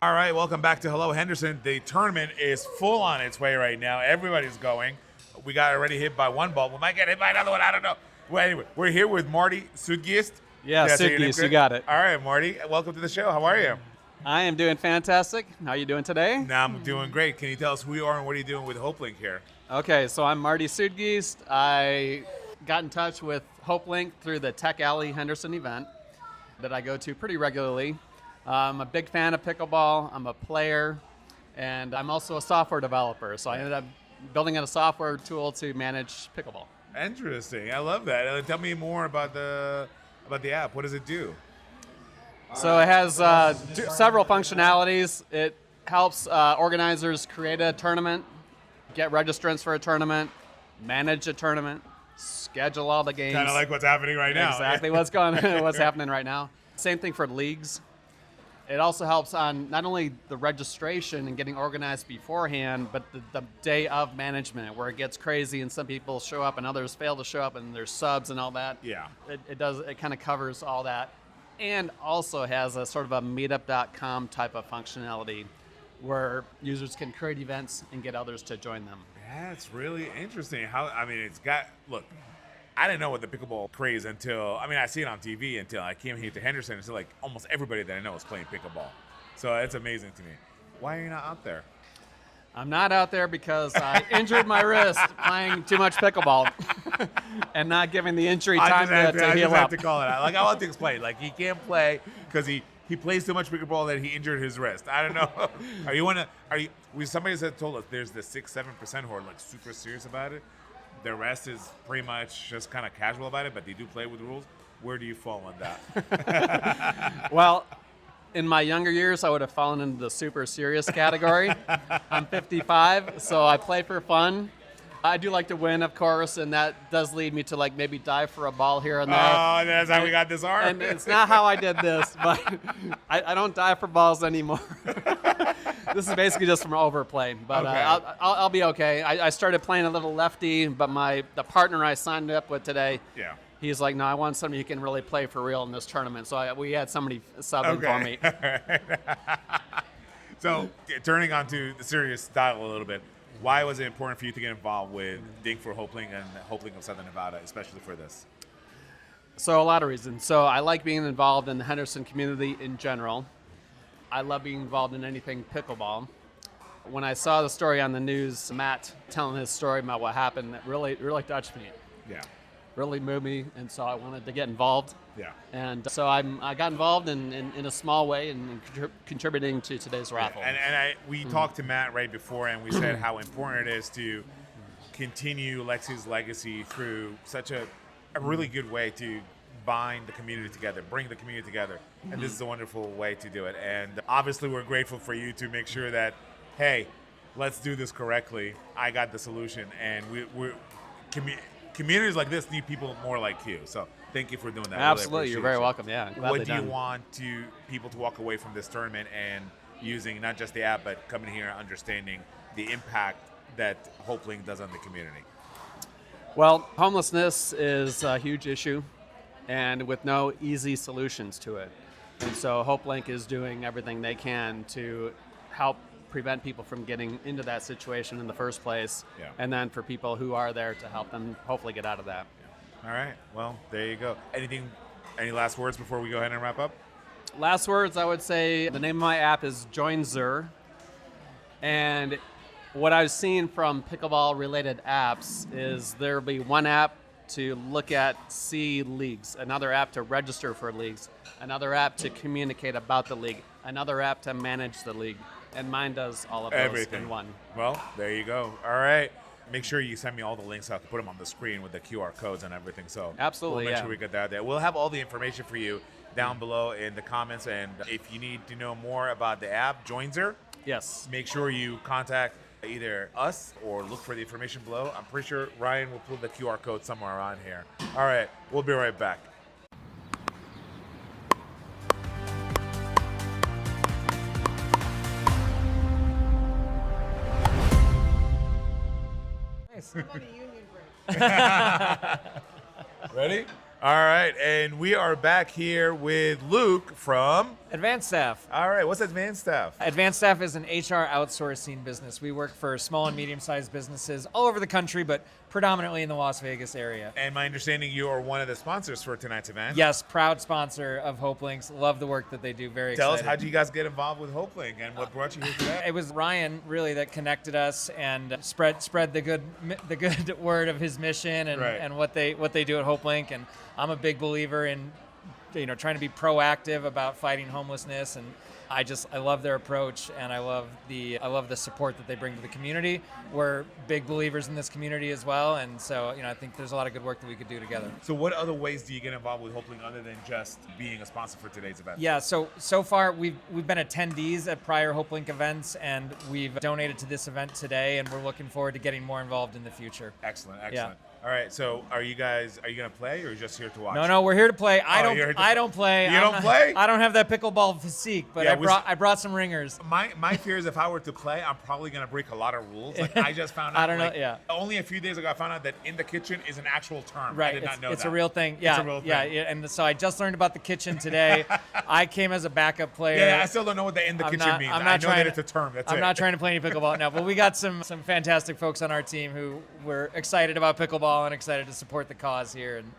All right, welcome back to Hello Henderson. The tournament is full on its way right now. Everybody's going. We got already hit by one ball. We might get hit by another one. I don't know. Well, anyway, we're here with Marty Suidgeest. Yeah, Suidgeest, you got it. All right, Marty, welcome to the show. How are you? I am doing fantastic. How are you doing today? Now I'm doing great. Can you tell us who you are and what are you doing with HopeLink here? Okay, so I'm Marty Suidgeest. I got in touch with HopeLink through the Tech Alley Henderson event that I go to pretty regularly. I'm a big fan of pickleball. I'm a player, and I'm also a software developer. So I ended up building out a software tool to manage pickleball. Interesting. I love that. Tell me more about the app. What does it do? So it has several functionalities. It helps organizers create a tournament, get registrants for a tournament, manage a tournament, schedule all the games. Kind of like what's happening right now. Exactly what's happening right now. Same thing for leagues. It also helps on not only the registration and getting organized beforehand, but the day of management, where it gets crazy and some people show up and others fail to show up and there's subs and all that. Yeah. It kind of covers all that. And also has a sort of a meetup.com type of functionality where users can create events and get others to join them. That's really interesting. Look, I didn't know what the pickleball craze until, I see it on TV until I came here to Henderson. It's like almost everybody that I know is playing pickleball. So it's amazing to me. Why are you not out there? I'm not out there because I injured my wrist playing too much pickleball and not giving the injury time to heal up. I just have to call it out. Like, I want to explain. Like, he can't play because he plays too much pickleball that he injured his wrist. I don't know. Somebody told us there's the 6-7% who are like super serious about it. The rest is pretty much just kind of casual about it, but they do play with rules. Where do you fall on that? Well, in my younger years, I would have fallen into the super serious category. I'm 55, so I play for fun. I do like to win, of course, and that does lead me to like maybe dive for a ball here and there. Oh, that's how we got this arm. And it's not how I did this, but I don't dive for balls anymore. This is basically just from overplay, but okay. I'll be okay. I started playing a little lefty, but the partner I signed up with today, yeah. He's like, no, I want somebody who can really play for real in this tournament. So we had somebody subbing for me. So turning onto the serious style a little bit, why was it important for you to get involved with Dink for HopeLink and HopeLink of Southern Nevada, especially for this? So a lot of reasons. So I like being involved in the Henderson community in general. I love being involved in anything pickleball. When I saw the story on the news, Matt telling his story about what happened, that really touched me. Yeah. Really moved me, and so I wanted to get involved. Yeah. And so I got involved in a small way and contributing to today's raffle. And we talked to Matt right before, and we said how important it is to continue Lexi's legacy through such a really good way to bind the community together, bring the community together. And this is a wonderful way to do it. And obviously we're grateful for you to make sure that, hey, let's do this correctly. I got the solution, and we're communities like this need people more like you. So thank you for doing that. Absolutely. Really You're very welcome. Yeah. What do you want people to walk away from this tournament and using not just the app, but coming here and understanding the impact that HopeLink does on the community? Well, homelessness is a huge issue, and with no easy solutions to it. And so HopeLink is doing everything they can to help prevent people from getting into that situation in the first place, and then for people who are there to help them hopefully get out of that. Yeah. All right. Well, there you go. Any last words before we go ahead and wrap up? Last words, I would say the name of my app is Joinzer, and what I've seen from pickleball-related apps is there will be one app to see leagues, another app to register for leagues, another app to communicate about the league, another app to manage the league. And mine does all of those in one. Well, there you go. All right. Make sure you send me all the links so I can put them on the screen with the QR codes and everything. So absolutely, we'll make sure we get that there. We'll have all the information for you down below in the comments. And if you need to know more about the app, Joinzer, yes, make sure you contact either us or look for the information below. I'm pretty sure Ryan will put the QR code somewhere around here. All right. We'll be right back. I want a union break. Ready? All right, and we are back here with Luke from... AdvanStaff. All right, what's AdvanStaff? AdvanStaff is an HR outsourcing business. We work for small and medium-sized businesses all over the country, but predominantly in the Las Vegas area. And my understanding, you are one of the sponsors for tonight's event. Yes, proud sponsor of HopeLinks. Love the work that they do. Very Tell excited. us, how did you guys get involved with HopeLink, and what brought you here today? It was Ryan really that connected us and spread the good word of his mission and, Right. and what they do at HopeLink. And I'm a big believer in trying to be proactive about fighting homelessness, and I love their approach, and I love the support that they bring to the community. We're big believers in this community as well, and so I think there's a lot of good work that we could do together. So what other ways do you get involved with HopeLink other than just being a sponsor for today's event? Yeah, so far we've been attendees at prior HopeLink events, and we've donated to this event today, and we're looking forward to getting more involved in the future. Excellent. Yeah. All right, so are you going to play, or are you just here to watch? No, we're here to play. I you're here to- don't play. You don't play? I don't have that pickleball physique, but Yeah, I brought some ringers. My fear is if I were to play, I'm probably going to break a lot of rules. Like, I just found out. I don't know, yeah. Only a few days ago, I found out that in the kitchen is an actual term. Right, I did not know it's that. a real thing. Yeah, It's a real thing. yeah, and so I just learned about the kitchen today. I came as a backup player. Yeah, I still don't know what the in the kitchen means. I know that it's a term. That's I'm it. not trying to play any pickleball now, but we got some fantastic folks on our team who were excited about pickleball and excited to support the cause here and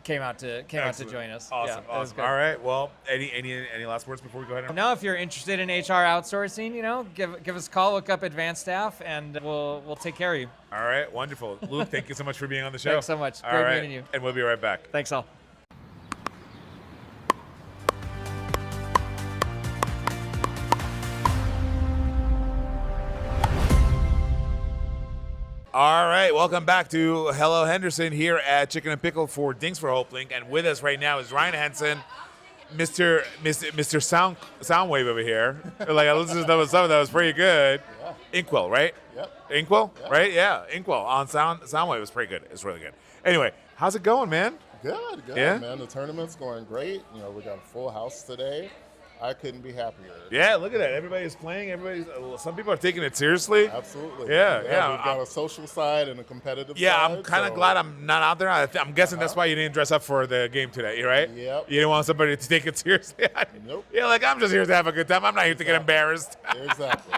came out to join us. Awesome, Yeah, it was awesome. good. All right. Well, any last words before we go ahead? No, if you're interested in HR outsourcing, give us a call, look up AdvanStaff, and we'll take care of you. All right. Wonderful. Luke, thank you so much for being on the show. Thanks so much. All Great right, meeting you. And we'll be right back. Thanks all. All right, welcome back to Hello Henderson here at Chicken N Pickle for Dinks for HopeLink, and with us right now is Ryan Henson, Mr. Soundwave over here. Like, I listened to some of that was pretty good. Yeah. Inkwell, right? Yep. Inkwell, Yep. right? Yeah, Inkwell on Soundwave was pretty good. It's really good. Anyway, how's it going, man? Good, Yeah? man. The tournament's going great. We got a full house today. I couldn't be happier. Yeah, look at that. Everybody's playing. Some people are taking it seriously. Absolutely. Yeah. We've got a social side and a competitive Yeah, side. I'm kind of so- glad I'm not out there. I'm guessing that's why you didn't dress up for the game today, right? Yep. You didn't want somebody to take it seriously. Nope. Yeah, like, I'm just here to have a good time. I'm not here to get embarrassed. Exactly.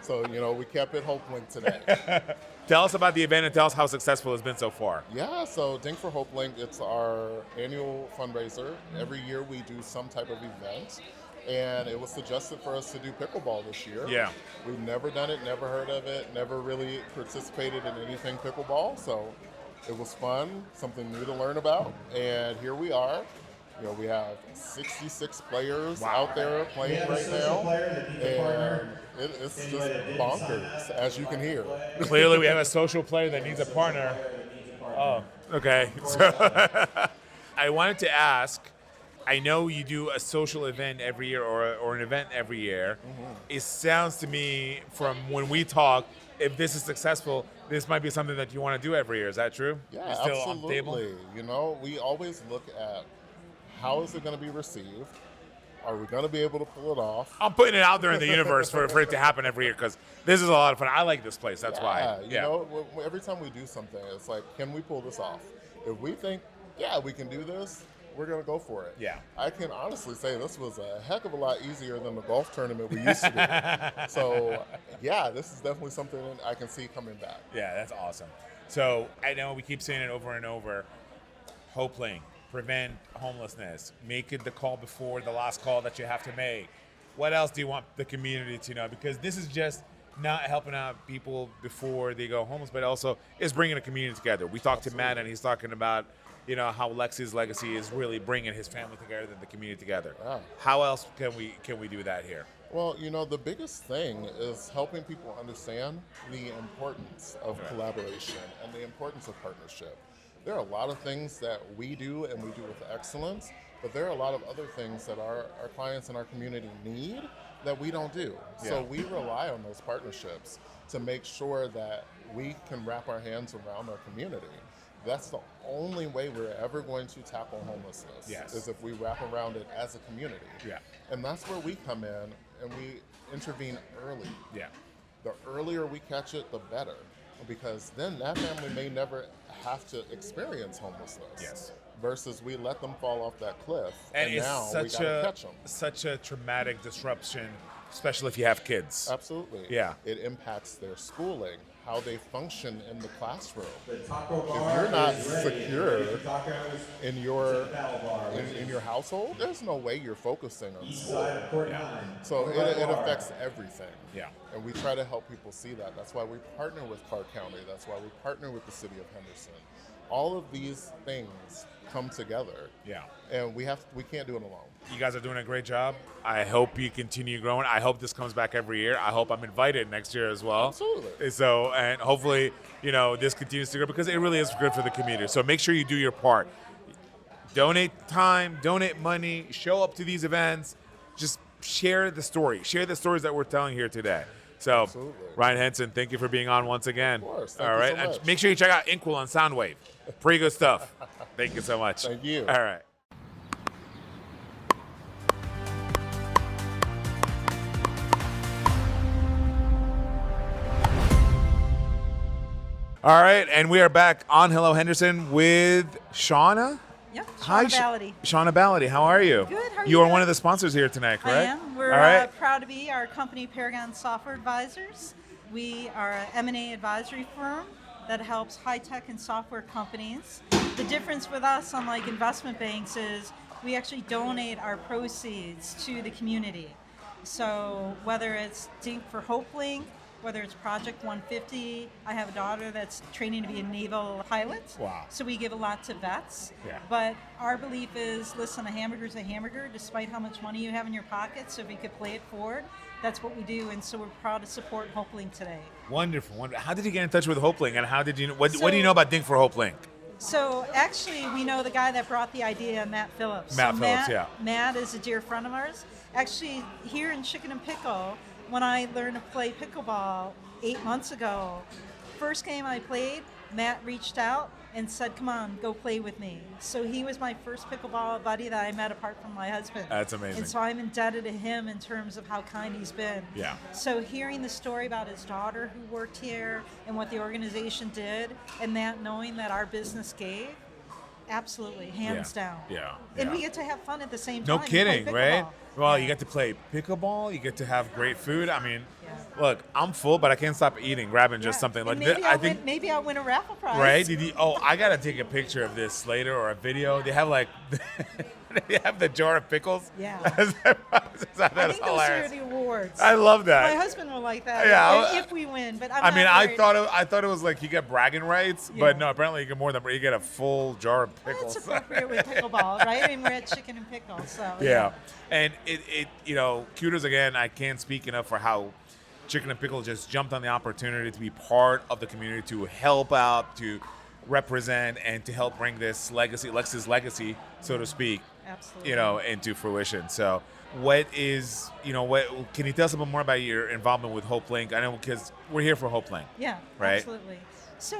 So, we kept it HopeLink today. Tell us about the event and tell us how successful it's been so far. Yeah, so Dink for HopeLink, it's our annual fundraiser. Every year we do some type of event. And it was suggested for us to do pickleball this year. Yeah. We've never done it, never heard of it, never really participated in anything pickleball. So it was fun, something new to learn about. And here we are. We have 66 players out there playing right now. And it's just bonkers, as you can hear. Clearly, we have a social player that needs a partner. Oh, okay. So I wanted to ask, I know you do a social event every year or an event every year. Mm-hmm. It sounds to me from when we talk, if this is successful, this might be something that you want to do every year. Is that true? Yeah, It's still absolutely. on the table? We always look at how is it going to be received? Are we going to be able to pull it off? I'm putting it out there in the universe for it to happen every year because this is a lot of fun. I like this place. That's why. Every time we do something, it's like, can we pull this off? If we think, we can do this, we're going to go for it. Yeah. I can honestly say this was a heck of a lot easier than the golf tournament we used to do. So, this is definitely something I can see coming back. Yeah, that's awesome. So I know we keep saying it over and over. HopeLink, prevent homelessness. Make it the call before the last call that you have to make. What else do you want the community to know? Because this is just not helping out people before they go homeless, but also is bringing the community together. We talked to Matt, and he's talking about how Lexi's legacy is really bringing his family together and the community together. Yeah. How else can we do that here? Well, the biggest thing is helping people understand the importance of collaboration and the importance of partnership. There are a lot of things that we do and we do with excellence, but there are a lot of other things that our clients and our community need that we don't do. Yeah. So we rely on those partnerships to make sure that we can wrap our hands around our community. That's the only way we're ever going to tackle homelessness, is if we wrap around it as a community. Yeah. And that's where we come in and we intervene early. Yeah. The earlier we catch it, the better, because then that family may never have to experience homelessness. Yes. versus we let them fall off that cliff, And it's now we such gotta catch them. such a traumatic disruption, especially if you have kids. Absolutely. Yeah. It impacts their schooling, how they function in the classroom. If you're not secure in your household, there's no way you're focusing on school. Yeah. So it affects everything. Yeah. And we try to help people see that. That's why we partner with Clark County. That's why we partner with the city of Henderson. All of these things come together. Yeah. And we can't do it alone. You guys are doing a great job. I hope you continue growing. I hope this comes back every year. I hope I'm invited next year as well. Absolutely. So, and hopefully, this continues to grow because it really is good for the community. So make sure you do your part. Donate time, donate money, show up to these events. Just share the story. Share the stories that we're telling here today. So, Absolutely. Ryan Henson, thank you for being on once again. Of course. All Thank you right. so And much. make sure you check out Inkwell on Soundwave. Pretty good stuff. Thank you so much. Thank you. All right. All right, and we are back on Hello Henderson with Shaunna. Yep, Hi, Shaunna Balady. Shaunna Balady, how are you? Good, how are You you are one doing? of the sponsors here tonight, I correct? am. We're All right. proud to be our company, Paragon Software Advisors. We are an M&A advisory firm that helps high-tech and software companies. The difference with us, unlike investment banks, is we actually donate our proceeds to the community. So whether it's Dink for HopeLink, whether it's Project 150, I have a daughter that's training to be a naval pilot. Wow. So we give a lot to vets. Yeah. But our belief is, listen, a hamburger's a hamburger, despite how much money you have in your pocket. So if we could play it forward, that's what we do. And so we're proud to support HopeLink today. Wonderful, wonderful. How did you get in touch with HopeLink, and how did you? What do So- you know about Dink for HopeLink? So actually, we know the guy that brought the idea, Matt Phillips. Matt So Phillips, yeah. Matt is a dear friend of ours. Actually, here in Chicken N Pickle, when I learned to play pickleball 8 months ago, first game I played, Matt reached out and said, come on, go play with me. So he was my first pickleball buddy that I met apart from my husband. That's amazing. And so I'm indebted to him in terms of how kind he's been. Yeah. So hearing the story about his daughter who worked here and what the organization did, and that knowing that our business gave, absolutely, hands Yeah. down. Yeah, And yeah. we get to have fun at the same No time. We play kidding, right? pickleball. Well, Yeah. you get to play pickleball. You get to have great food. I mean, Yeah. look, I'm full, but I can't stop eating, grabbing just Yeah. something And like maybe this. I'll I think. win, maybe I'll win a raffle prize. Right? I gotta take a picture of this later or a video. They have they have the jar of pickles. Yeah. That's I think those hilarious. are the awards. I love that. My husband will like that Yeah, if we win, but I'm I mean, not I worried. thought it was like you get bragging rights, Yeah. but no. Apparently, you get more than you get a full jar of Well, pickles. it's appropriate with pickleball, right? I mean, we're at Chicken N Pickle, so Yeah, and it kudos again. I can't speak enough for how Chicken N Pickle just jumped on the opportunity to be part of the community, to help out, to represent, and to help bring this legacy, Lex's legacy, so to speak, Absolutely. into fruition. So, what can you tell us a bit more about your involvement with HopeLink? I know because we're here for HopeLink. Yeah, Right? absolutely. So,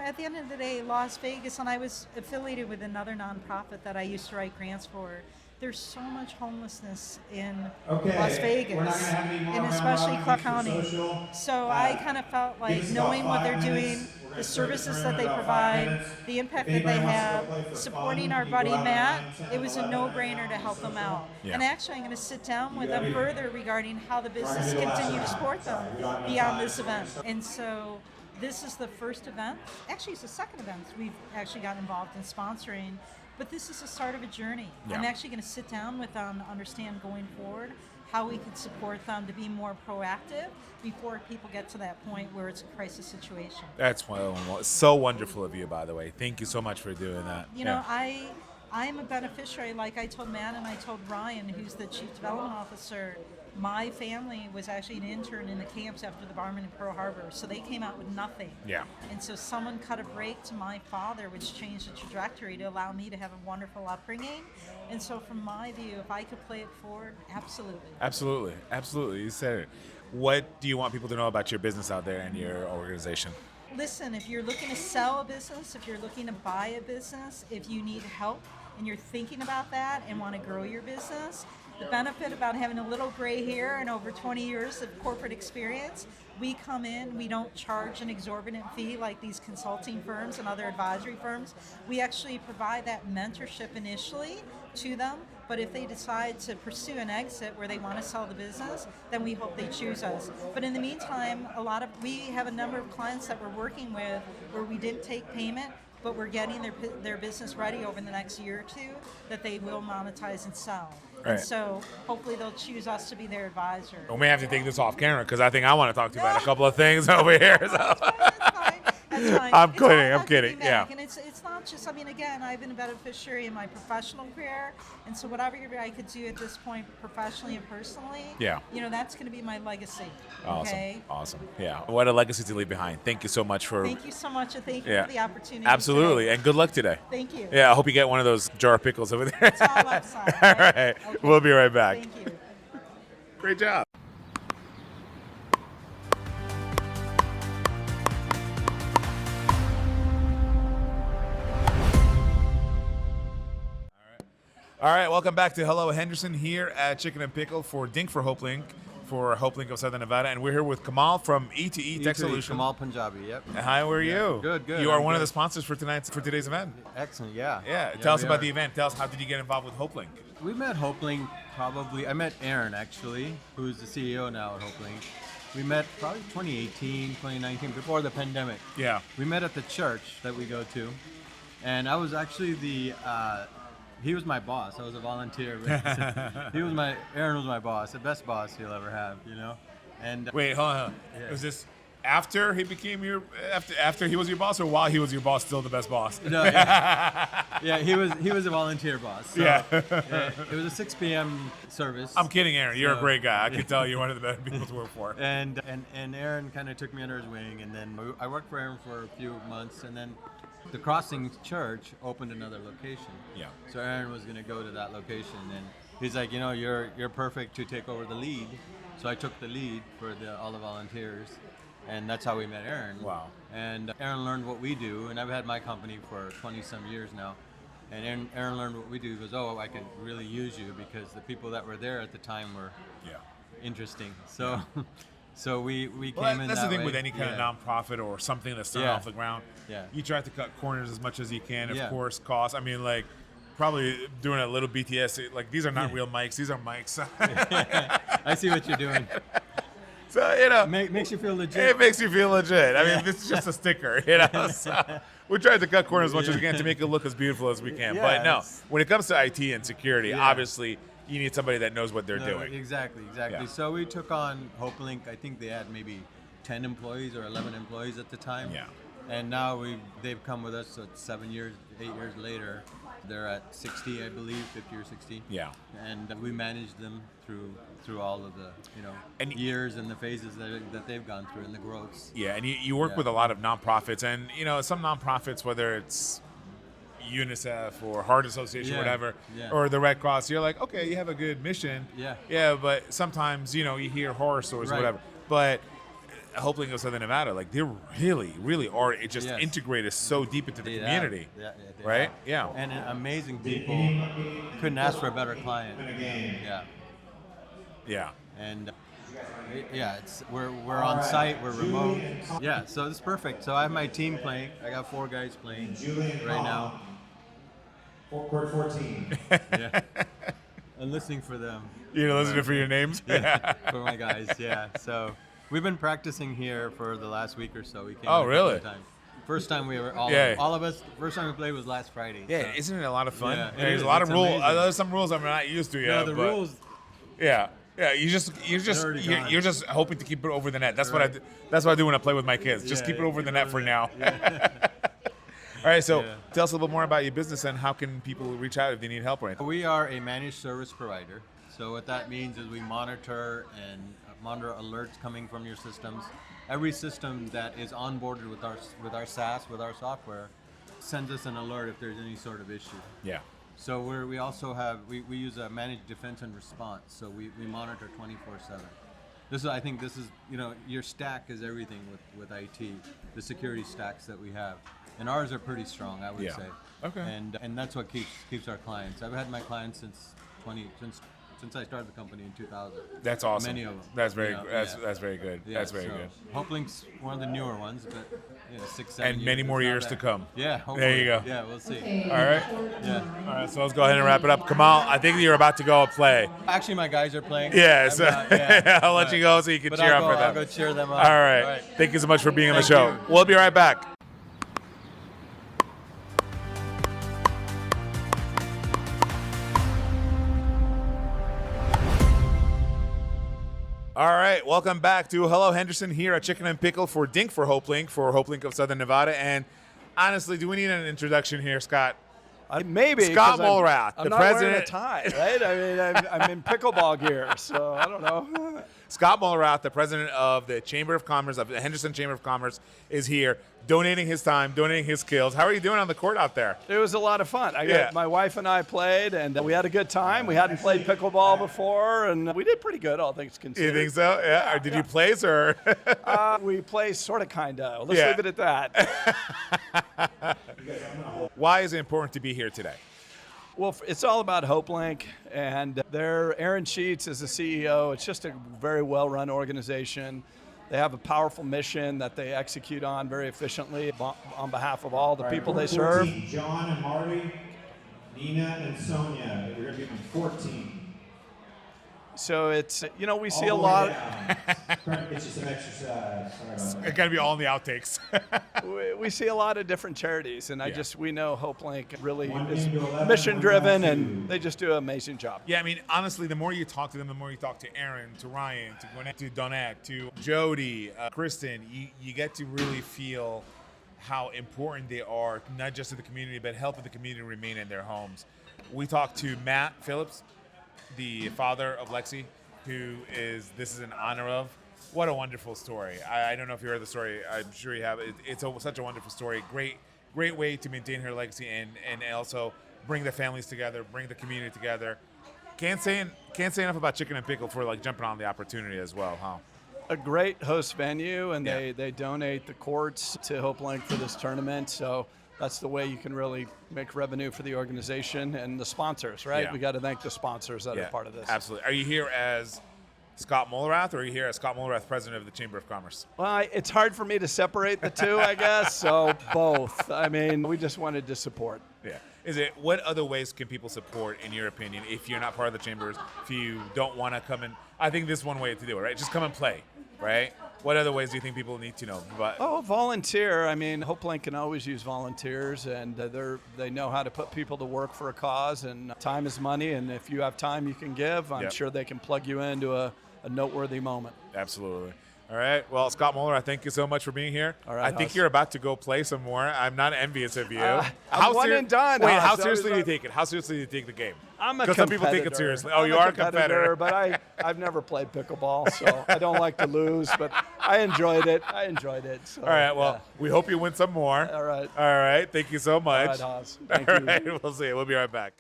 at the end of the day, Las Vegas, and I was affiliated with another nonprofit that I used to write grants for. There's so much homelessness in Las Vegas, and especially Clark County. So I kind of felt like knowing what they're doing, the services that they provide, the impact that they have, supporting our buddy Matt, it was a no-brainer to help them out. Yeah. And actually, I'm going to sit down with them further regarding how the business continue to support them beyond this event. And so this is the first event. Actually, it's the second event we've actually got involved in sponsoring. But this is the start of a journey. Yeah. I'm actually going to sit down with them to understand going forward how we can support them to be more proactive before people get to that point where it's a crisis situation. That's so wonderful of you, by the way. Thank you so much for doing that. I'm a beneficiary, like I told Matt and I told Ryan, who's the Chief Development Officer. My family was actually an intern in the camps after the bombing in Pearl Harbor, so they came out with nothing. Yeah. And so someone cut a break to my father, which changed the trajectory to allow me to have a wonderful upbringing. And so from my view, if I could play it forward, absolutely. Absolutely. You said it. What do you want people to know about your business out there and your organization? Listen, if you're looking to sell a business, if you're looking to buy a business, if you need help and you're thinking about that and want to grow your business, The benefit about having a little gray hair and over 20 years of corporate experience, we come in, we don't charge an exorbitant fee like these consulting firms and other advisory firms. We actually provide that mentorship initially to them, but if they decide to pursue an exit where they want to sell the business, then we hope they choose us. But in the meantime, we have a number of clients that we're working with where we didn't take payment, but we're getting their business ready over the next year or two that they will monetize and sell. Right. And so hopefully they'll choose us to be their advisor. We may have to take this off camera because I think I want to talk to you about a couple of things over here. So. That's fine. I'm It's kidding, all I'm about kidding, giving yeah. back. And it's not just, again, I've been a beneficiary in my professional career, and so whatever I could do at this point professionally and personally, that's going to be my legacy. Awesome. Okay? Awesome. Yeah. What a legacy to leave behind. Thank you so much for... Thank you so much, and thank you for the opportunity. Absolutely. today. And good luck today. Thank you. Yeah, I hope you get one of those jar of pickles over there. It's all upside. All right. Okay. We'll be right back. Thank you. Great job. All right, welcome back to Hello Henderson here at Chicken N Pickle for Dink for HopeLink of Southern Nevada, and we're here with Kamal from E2E Tech Solutions. Kamal Punjabi, yep. Hi, how are you? Good. You are I'm one of good. the sponsors for today's event. Excellent, yeah. Yeah, tell us about the event. Tell us, how did you get involved with HopeLink? We met HopeLink I met Aaron actually, who's the CEO now at HopeLink. We met probably 2018, 2019, before the pandemic. Yeah. We met at the church that we go to, and I was actually he was my boss. I was a volunteer. Aaron was my boss, the best boss he'll ever have, And Wait, hold on. Yeah. Was this after he became after he was your boss, or while he was your boss, still the best boss? No, yeah, he was a volunteer boss. So, Yeah. It was a 6 p.m. service. I'm kidding, Aaron. You're a So- great guy. I can tell you're one of the better people to work for. And Aaron kind of took me under his wing, and then I worked for Aaron for a few months, and then the Crossing Church opened another location. Yeah. So Aaron was going to go to that location, and he's like, you're perfect to take over the lead. So I took the lead for all the volunteers, and that's how we met Aaron. Wow. And Aaron learned what we do, and I've had my company for 20-some years now. And Aaron learned what we do. He goes, I could really use you because the people that were there at the time were interesting. So. So we came in that's that the thing way. with any kind of nonprofit or something that's starting off the ground. Yeah. You try to cut corners as much as you can. Of Yeah. course, cost. I mean, like, probably doing a little BTS. Like, these are not real mics. These are mics. I see what you're doing. So, Makes you feel legit. it makes you feel legit. I mean, this is just a sticker, So we try to cut corners as much as we can to make it look as beautiful as we can. But no, Yes. when it comes to IT and security, Yeah. obviously, you need somebody that knows what they're No, doing. Exactly. Yeah. So we took on HopeLink. I think they had maybe 10 employees or 11 employees at the time. Yeah. And now they've come with us, so it's 8 years later. They're at 60, I believe, 50 or 60. Yeah. And we manage them through all of the And- years and the phases that they've gone through and the growths. Yeah, and you work Yeah. with a lot of nonprofits, and some nonprofits, whether it's UNICEF or Heart Association, Yeah, whatever, yeah. or the Red Cross, you're like, okay, you have a good mission. Yeah. Yeah, but sometimes, you hear horror stories or Right. whatever. But HopeLink of Southern Nevada, like, they really are just Yes. integrated so deep into the They community. have. They Right? have. Yeah. And amazing people. Couldn't ask for a better client. Yeah. Yeah. And we're on site, we're remote. Yeah, so it's perfect. So I have my team playing. I got 4 guys playing right now. Court 14. Yeah. I'm listening for them. You're listening for your names? Yeah, for my guys, yeah. So we've been practicing here for the last week or so. We came Oh, in a really? couple of times. First time we were all of us. First time we played was last Friday. Yeah, so. isn't it a lot of fun? Yeah, it There's is. a lot of It's rules. amazing. There's some rules I'm not used to yet. Yeah, the but rules. Yeah. You're already gone. you're just hoping to keep it over the net. That's what I do. That's what I do when I play with my kids. Just keep it over the net for now. All right, so tell us a little bit more about your business and how can people reach out if they need help or anything. We are a managed service provider. So what that means is we monitor alerts coming from your systems. Every system that is onboarded with our SaaS, with our software, sends us an alert if there's any sort of issue. Yeah. So we also have we use a managed defense and response. So we monitor 24/7. I think this is your stack is everything with IT, the security stacks that we have, and ours are pretty strong, I would say. Okay. And that's what keeps our clients. I've had my clients since since I started the company in 2000. That's awesome. Many of them. That's very Yeah, that's very good. Yeah, That's very so good. HopeLink's one of the newer ones, but 6, 7 And years, many more it's not years to bad. come. Yeah, hopefully. There you go. Yeah, we'll see. All right. Yeah. All right, so let's go ahead and wrap it up. Kamal, I think you're about to go play. Actually, my guys are playing. Yeah, I'm so not- I'll let you go so you can but cheer I'll up go, for I'll them. go cheer them up. All right. Thank you so much for being on the Thank show. you. We'll be right back. All right, welcome back to Hello Henderson here at Chicken N Pickle for Dink for HopeLink of Southern Nevada. And honestly, do we need an introduction here, Scott? Maybe Scott 'cause Mulrath, I'm the not president. wearing a tie, right? I mean, I'm in pickleball gear, so I don't know. Scott Mulrath, the president of the Chamber of Commerce, of the Henderson Chamber of Commerce, is here, donating his time, donating his skills. How are you doing on the court out there? It was a lot of fun. Yeah. My wife and I played, and we had a good time. We hadn't played pickleball before, and we did pretty good, all things You considered. think so? Yeah. Or did you place or? We play sort of, kind of. Let's Yeah. leave it at that. Why is it important to be here today? Well, it's all about HopeLink, and Aaron Sheets is the CEO. It's just a very well-run organization. They have a powerful mission that they execute on very efficiently on behalf of all the people they serve. 14, John and Marty, Nina and Sonia. We're going to give them 14. So it's, we see a All the way lot. down. Trying to get you some exercise. Sorry about It's got to be all in the outtakes. We see a lot of different charities, and Yeah. we know HopeLink really One is game to 11, mission-driven, one down and two. they just do an amazing job. Yeah, I mean, honestly, the more you talk to them, the more you talk to Aaron, to Ryan, to Gwinnett, to Donette, to Jody, Kristen, you get to really feel how important they are, not just to the community, but helping the community remain in their homes. We talked to Matt Phillips, the father of Lexi, this is in honor of. What a wonderful story. I don't know if you heard the story. I'm sure you have. It's such a wonderful story. Great way to maintain her legacy and also bring the families together, bring the community together. Can't say enough about Chicken N Pickle for jumping on the opportunity as well, huh? A great host venue, and Yeah. they donate the courts to HopeLink for this tournament. So that's the way you can really make revenue for the organization and the sponsors, right? Yeah. We got to thank the sponsors that are part of this. Absolutely. Are you here as Scott Mulrath, or are you here as Scott Mulrath, president of the Chamber of Commerce? Well, it's hard for me to separate the two, I guess. So both. I mean, we just wanted to support. Yeah. What other ways can people support, in your opinion, if you're not part of the chambers, if you don't want to come in? I think this is one way to do it, right? Just come and play, right? What other ways do you think people need to know? Volunteer. I mean, HopeLink can always use volunteers, and they know how to put people to work for a cause, and time is money, and if you have time you can give, I'm sure they can plug you into a noteworthy moment. Absolutely. All right. Well, Scott Mulrath, thank you so much for being here. All right, I think Haas. you're about to go play some more. I'm not envious of you. I'm one and done, Wait, Haas. how So seriously do you is take it? How seriously do you take the game? I'm a Because some people take it competitor. seriously. Oh, I'm you are a competitor. But I've never played pickleball, so I don't like to lose, but I enjoyed it. So, All right. Well, yeah. we hope you win some more. All right. All right. Thank you so much. All right, Haas. Thank All you. right. We'll see you. We'll be right back.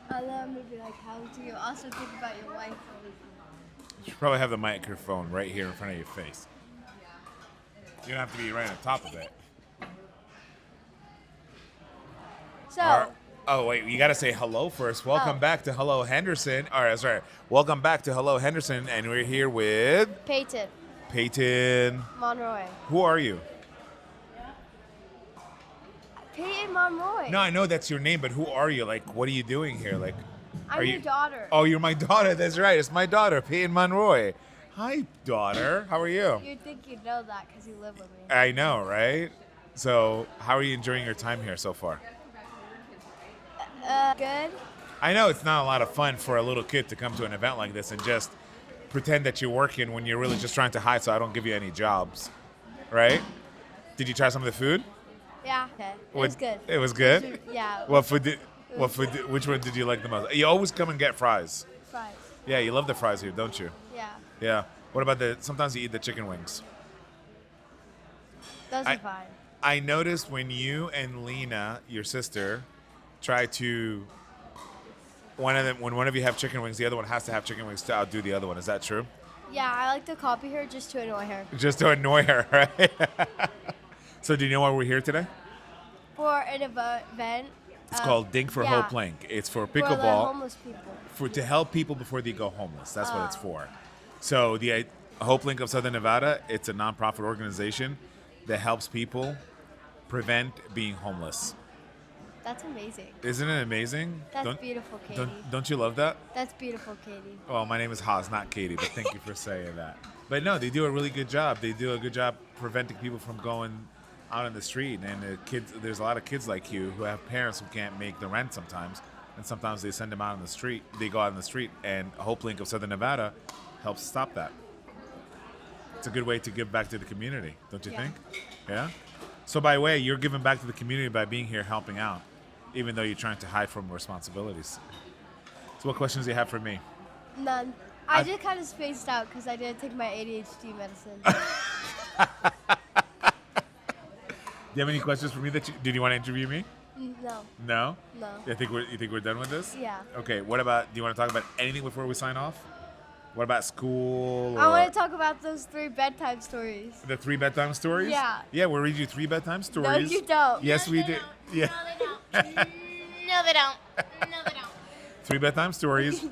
And then maybe how do you also think about your wife? You should probably have the microphone right here in front of your face. You don't have to be right on top of it. So, Oh, wait, you got to say hello first. Welcome back to Hello Henderson. All right, sorry. Welcome back to Hello Henderson, and we're here with Peyton, Peyton. Monroy. Who are you? Peyton Monroy. No, I know that's your name, but who are you? What are you doing here? I'm are your you- daughter. Oh, you're my daughter. That's right. It's my daughter, Peyton Monroy. Hi, daughter. How are you? You'd think you'd know that because you live with me. I know, right? So, how are you enjoying your time here so far? Good. I know it's not a lot of fun for a little kid to come to an event like this and just pretend that you're working when you're really just trying to hide so I don't give you any jobs, right? Did you try some of the food? Yeah. Okay. It was good. It was good? Yeah. Which one did you like the most? You always come and get fries. Fries. Yeah, you love the fries here, don't you? Yeah. Yeah. What about sometimes you eat the chicken wings? Those are fine. I noticed when you and Lena, your sister, try to, when one of you have chicken wings, the other one has to have chicken wings to outdo the other one. Is that true? Yeah, I like to copy her just to annoy her. Just to annoy her, right? So do you know why we're here today? For an event. It's called Dink for yeah. HopeLink. It's for For the pickleball, homeless people. to help people before they go homeless. That's what it's for. So the HopeLink of Southern Nevada, it's a nonprofit organization that helps people prevent being homeless. That's amazing. Isn't it amazing? That's beautiful, Katie. Don't you love that? That's beautiful, Katie. Well, my name is Haas, not Katie, but thank you for saying that. But no, they do a really good job. They do a good job preventing people from going out on the street. And there's a lot of kids like you who have parents who can't make the rent sometimes. And sometimes they send them out on the street. They go out on the street, and HopeLink of Southern Nevada helps stop that. It's a good way to give back to the community, don't you think? Yeah? So by the way, you're giving back to the community by being here helping out, even though you're trying to hide from responsibilities. So what questions do you have for me? None. I just kind of spaced out because I didn't take my ADHD medicine. Do you have any questions for me? Did you want to interview me? No. No? No. You think we're done with this? Yeah. Okay. What about? Do you want to talk about anything before we sign off? What about school? I want to talk about those 3 bedtime stories. The 3 bedtime stories? Yeah. Yeah, we'll read you 3 bedtime stories. No, you don't. Yes, we do. Yeah. No, they don't. No, they don't. 3 bedtime stories.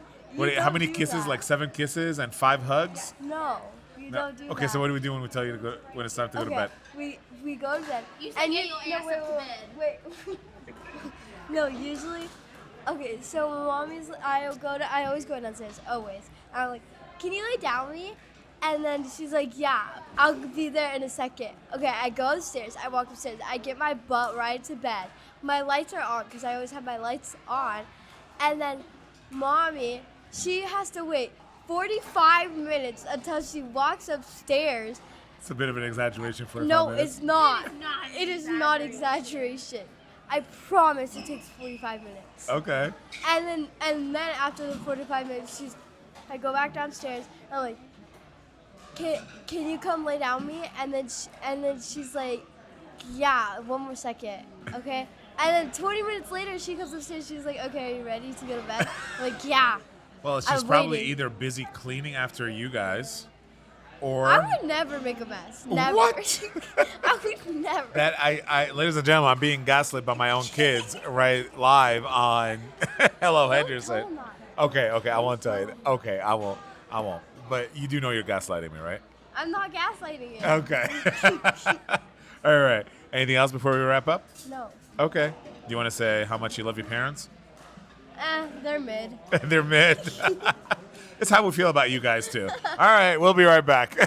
How many kisses? that. Like 7 kisses and 5 hugs? No, you No. don't do that. Okay, so what do we do when we tell you to go? When it's time to go to bed? We go to bed. You said get your ass up to bed. Wait. No, usually. Okay, so mommy's. I always go downstairs. Always. I'm like, can you lay down with me? And then she's like, yeah, I'll be there in a second. Okay, I go upstairs. I walk upstairs. I get my butt right to bed. My lights are on because I always have my lights on. And then mommy, she has to wait 45 minutes until she walks upstairs. It's a bit of an exaggeration for No, 5 minutes. it's not. It is not exaggeration. I promise it takes 45 minutes. Okay. And then after the 45 minutes, I go back downstairs. And I'm like, can you come lay down with me? And then she's like, yeah, one more second, okay? And then 20 minutes later, she comes upstairs. She's like, okay, are you ready to go to bed? I'm like, yeah. Well, she's I'm probably waiting. either busy cleaning after you guys, or I would never make a mess. Never. What? I would never. that I, ladies and gentlemen, I'm being gaslit by my own kids right live on Hello Henderson. Tell them that. Okay, I won't tell you that. Okay, I won't. But you do know you're gaslighting me, right? I'm not gaslighting you. Okay. All right. Anything else before we wrap up? No. Okay. Do you want to say how much you love your parents? They're mid. They're mid. It's how we feel about you guys too. All right, we'll be right back.